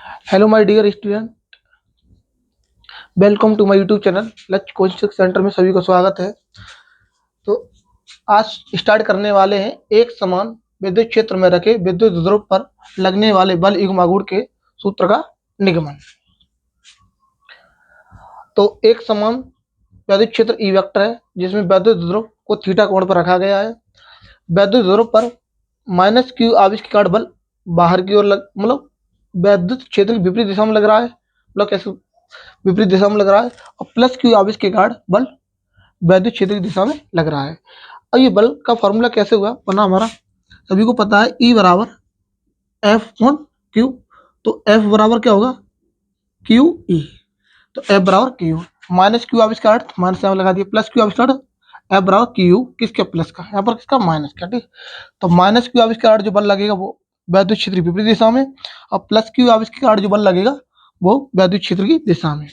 Hello my dear student, welcome to my YouTube channel Lakshya coaching centre में सभी को स्वागत है। तो आज स्टार्ट करने वाले हैं एक समान विद्युत क्षेत्र में रखे विद्युत ध्रुव पर लगने वाले बल युग्म आघूर्ण के सूत्र का निगमन। तो एक समान विद्युत क्षेत्र ई वेक्टर है जिसमें विद्युत ध्रुव को थीटा कोण पर रखा गया है। विद्युत ध्रुव पर माइनस क्यू आवेश के कारण बल बाहर की ओर मतलब विद्युत क्षेत्र की विपरीत दिशा में लग रहा है, मतलब कैसे विपरीत दिशा में लग रहा है, और प्लस क्यू आवेश के कारण बल वैद्युत क्षेत्र की दिशा में लग रहा है। और ये बल का फॉर्मूला कैसे हुआ वरना हमारा सभी को पता है, E बराबर F/Q। तो F बराबर क्या होगा, QE। तो F बराबर Q, माइनस क्यू आवेश का अर्थ माइनस यहाँ लगा दिया, प्लस क्यू आवेश का अर्थ F बराबर Q किसके प्लस का, यहाँ पर किसका माइनस का, ठीक। तो माइनस क्यू आवेश का अर्थ जो बल लगेगा वो वैद्युत क्षेत्र की विपरीत दिशा में, और प्लस क्यू आवेश के कारण जो बल लगेगा वो वैद्युत क्षेत्र की दिशा में।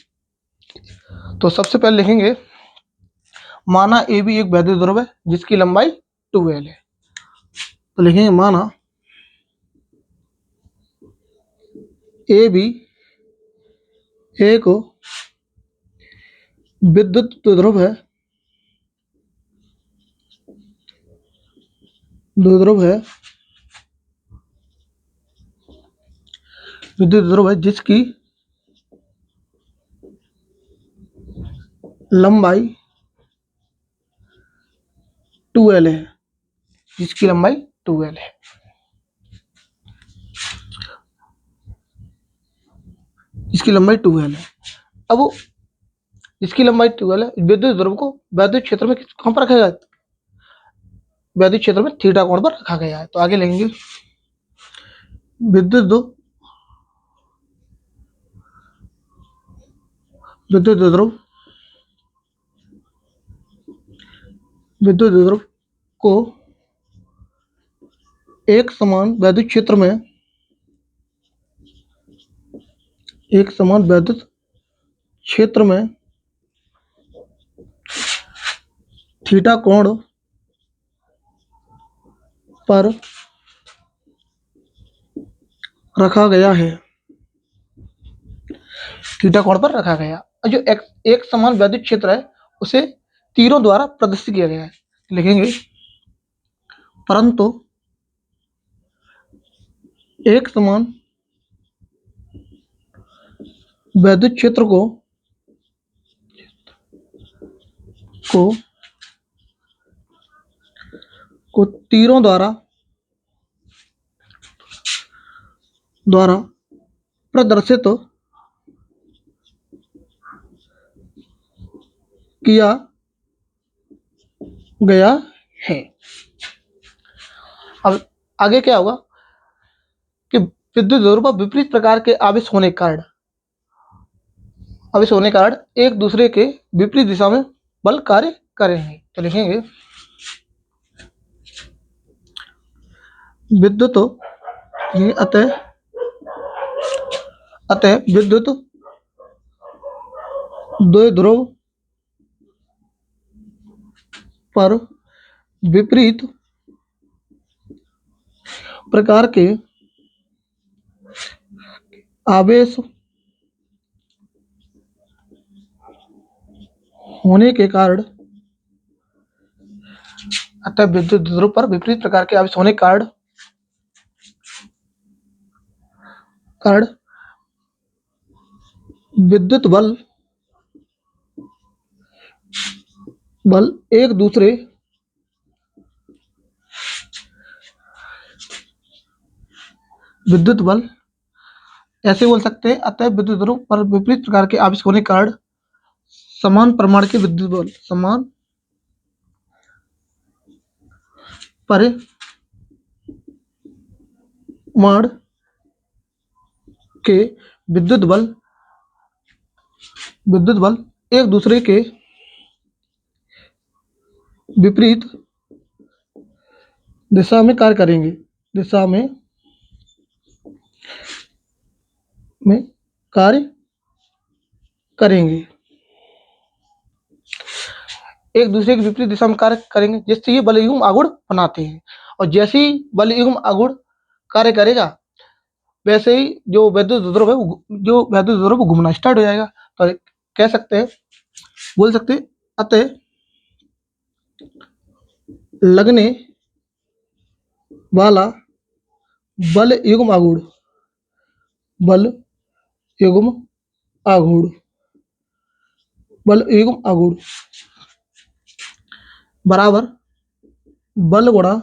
तो सबसे पहले लिखेंगे, माना ए बी एक वैद्युत ध्रुव है जिसकी लंबाई 2L है। तो लिखेंगे माना ए बी एक विद्युत ध्रुव है, विद्युत ध्रुव है जिसकी लंबाई 2L है, जिसकी लंबाई 2L है। इसकी लंबाई 2L है। अब इसकी लंबाई 2L है, विद्युत ध्रुव को वैद्युत क्षेत्र में कहां पर रखा गया है, वैद्युत क्षेत्र में थीटा कोण पर रखा गया है। तो आगे लेंगे, विद्युत ध्रुव को एक समान वैद्युत क्षेत्र में थीटा कोण पर रखा गया है, थीटा कोण पर रखा गया। और जो एक समान वैद्युत क्षेत्र है उसे तीरों द्वारा प्रदर्शित किया गया है। लिखेंगे, परंतु एक समान वैद्युत क्षेत्र को तीरों द्वारा प्रदर्शित किया गया है। अब आगे क्या होगा कि विद्युत ध्रुव पर विपरीत प्रकार के आवेश होने के कारण एक दूसरे के विपरीत दिशा में बल कार्य करेंगे। तो लिखेंगे, विद्युत अतः विद्युत द्विध्रुव पर विपरीत प्रकार के आवेश होने के कारण, अतः विद्युत ध्रुव पर विपरीत प्रकार के आवेश होने के कारण विद्युत बल एक दूसरे विद्युत बल ऐसे बोल सकते हैं, अतः विद्युत ध्रुव पर विपरीत प्रकार के आवेश होने के कारण समान परिमाण के विद्युत बल के विद्युत बल एक दूसरे के विपरीत दिशा में कार्य करेंगे, एक दूसरे के विपरीत दिशा में कार्य करेंगे, जिससे ये बल युग्म आघूर्ण बनाते हैं। और जैसे ही बल युग्म आघूर्ण कार्य करेगा वैसे ही जो वैद्युत ध्रुव है जो वैद्युत ध्रुव वो घूमना स्टार्ट हो जाएगा। तो कह सकते हैं, बोल सकते हैं, अतः लगने वाला बल युग्म आघूर्ण, बल युग्म आघूर्ण, बल युग्म आघूर्ण बराबर बल गुणा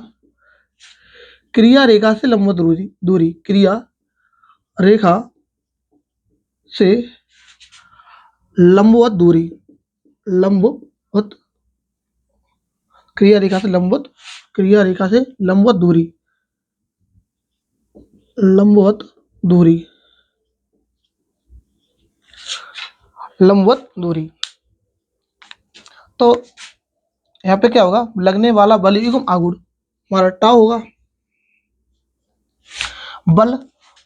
क्रिया रेखा से लंबवत दूरी, क्रिया रेखा से लंबवत दूरी, लंबवत, क्रिया रेखा से लंबवत, क्रिया रेखा से लंबवत दूरी, लंबवत दूरी, लंबवत दूरी। तो यहाँ पे क्या होगा, लगने वाला बल युग्म आघूर्ण हमारा टाउ होगा। बल,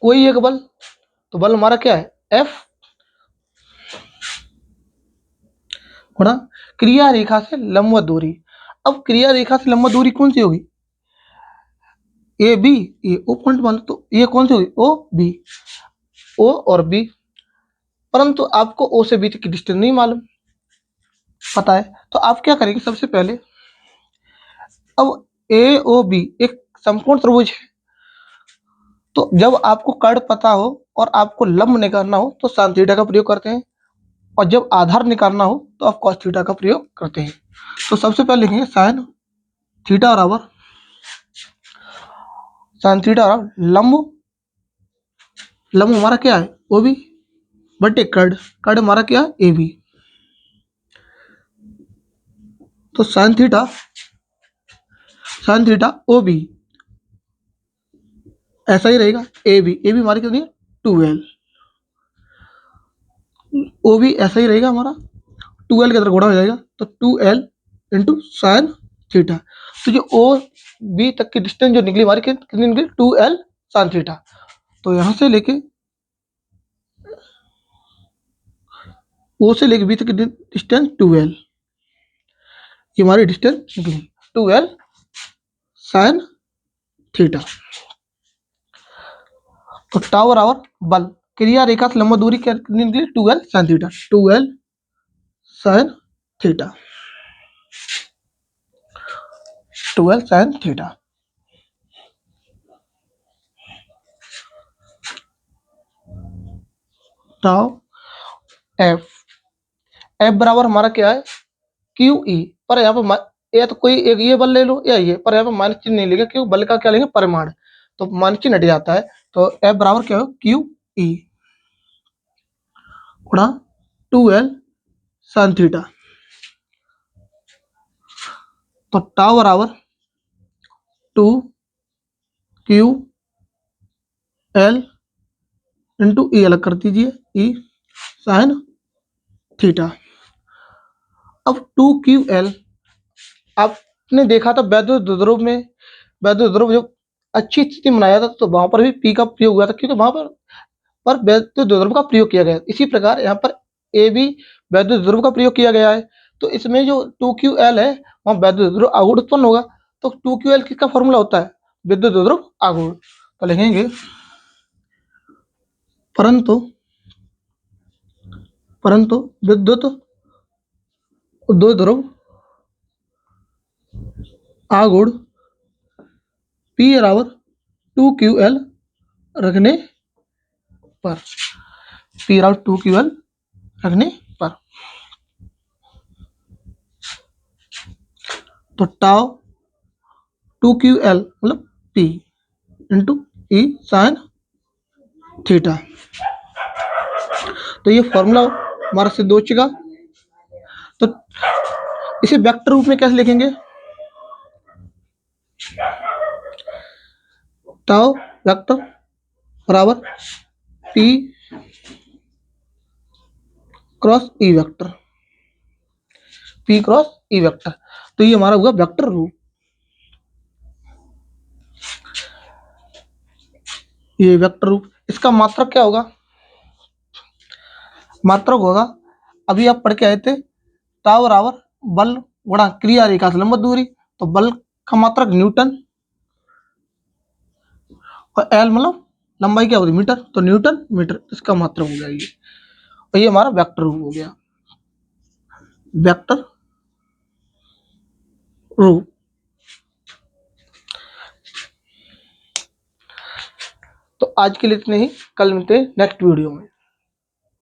कोई एक बल, तो बल हमारा क्या है, एफ गुणा क्रिया रेखा से लंबवत दूरी। अब क्रिया रेखा से लंबवत दूरी कौन सी होगी, ए बी, ये ओ पॉइंट मान लो, तो ये कौन सी होगी, ओ बी, ओ और बी। परंतु आपको ओ से बी तक की डिस्टेंस नहीं मालूम, पता है, तो आप क्या करेंगे, सबसे पहले अब ए ओ बी एक समकोण त्रिभुज है, तो जब आपको कर्ण पता हो और आपको लंब निकालना हो तो साइन थीटा का प्रयोग करते हैं, और जब आधार निकालना हो तो आप कॉस थीटा का प्रयोग करते हैं। तो सबसे पहले लिखेंगे साइन थीटा बराबर, साइन थीटा बराबर लंब, लंब हमारा क्या है, ओ बी, बटे कर्ण, कर्ण हमारा क्या है, ए बी। तो साइन थीटा ओ बी ऐसा ही रहेगा, ए बी हमारी कितनी है, 2l, ओ बी ऐसा ही रहेगा हमारा, 2l के अंदर गुणा हो जाएगा, तो 2l इंटू साइन थीटा। तो जो ओ बी तक की डिस्टेंस जो निकली हमारी कितनी निकली, 2l साइन थीटा। तो यहाँ से लेके ओ से लेके बी तक की डिस्टेंस 2l, ये हमारी डिस्टेंस निकली 2l साइन थीटा। तो टाउ बराबर बल क्रिया रेखा से लंबवत दूरी कितनी निकली, 2l sine theta, 2l sine theta, 2l sine theta. Tau F, F बराबर हमारा क्या है, क्यू ई, पर यहाँ पर या तो कोई एक ये बल ले लो या ये, पर यहाँ पर माइनस चिन्ह नहीं लेंगे क्यों, बल का क्या लेंगे, परिमाण, तो माइनस चिन्ह हट जाता है। तो एफ बराबर क्या हो, क्यू ई गुणा 2l साइन थीटा। तो टाउ बराबर 2 QL इंटू ई अलग कर दीजिए, ई साइन थीटा। अब 2QL आपने देखा था वैद्युत ध्रुव में, वैद्युत ध्रुव जब अच्छी स्थिति में बनाया था तो वहां पर भी पी का प्रयोग हुआ था, क्योंकि वहां पर वैद्युत ध्रुव का प्रयोग किया गया। इसी प्रकार यहाँ पर ए बी वैद्युत ध्रुव का प्रयोग किया गया है, तो इसमें जो 2QL है वहाँ वैद्युत ध्रुव आघूर्ण उत्पन्न होगा। तो 2QL किसका फॉर्मूला होता है, विद्युत ध्रुव आघूर्ण। तो लिखेंगे परंतु परंतु विद्युत ध्रुव आघूर्ण P बराबर 2QL रखने पर, P बराबर 2QL रखने पर। तो टाउ 2QL मतलब P इंटू ई साइन थीटा। तो ये फॉर्मूला हमारा सिद्ध हो चुका। तो इसे वेक्टर रूप में कैसे लिखेंगे, टाउ वेक्टर बराबर P cross E vector, P cross E vector. तो ये हमारा हुआ वेक्टर रूप, ये वेक्टर रूप। इसका मात्रक क्या होगा, मात्रक होगा, अभी आप पढ़ के आए थे, टाउ बराबर बल गुणा क्रिया रेखा से लंबवत दूरी, तो बल का मात्रक न्यूटन, और एल मतलब लंबाई क्या होती है मीटर, तो न्यूटन मीटर इसका मात्रक हो गया ये। और ये हमारा वेक्टर रूप हो गया, वेक्टर रूप। तो आज के लिए इतने ही, कल मिलते हैं नेक्स्ट वीडियो में।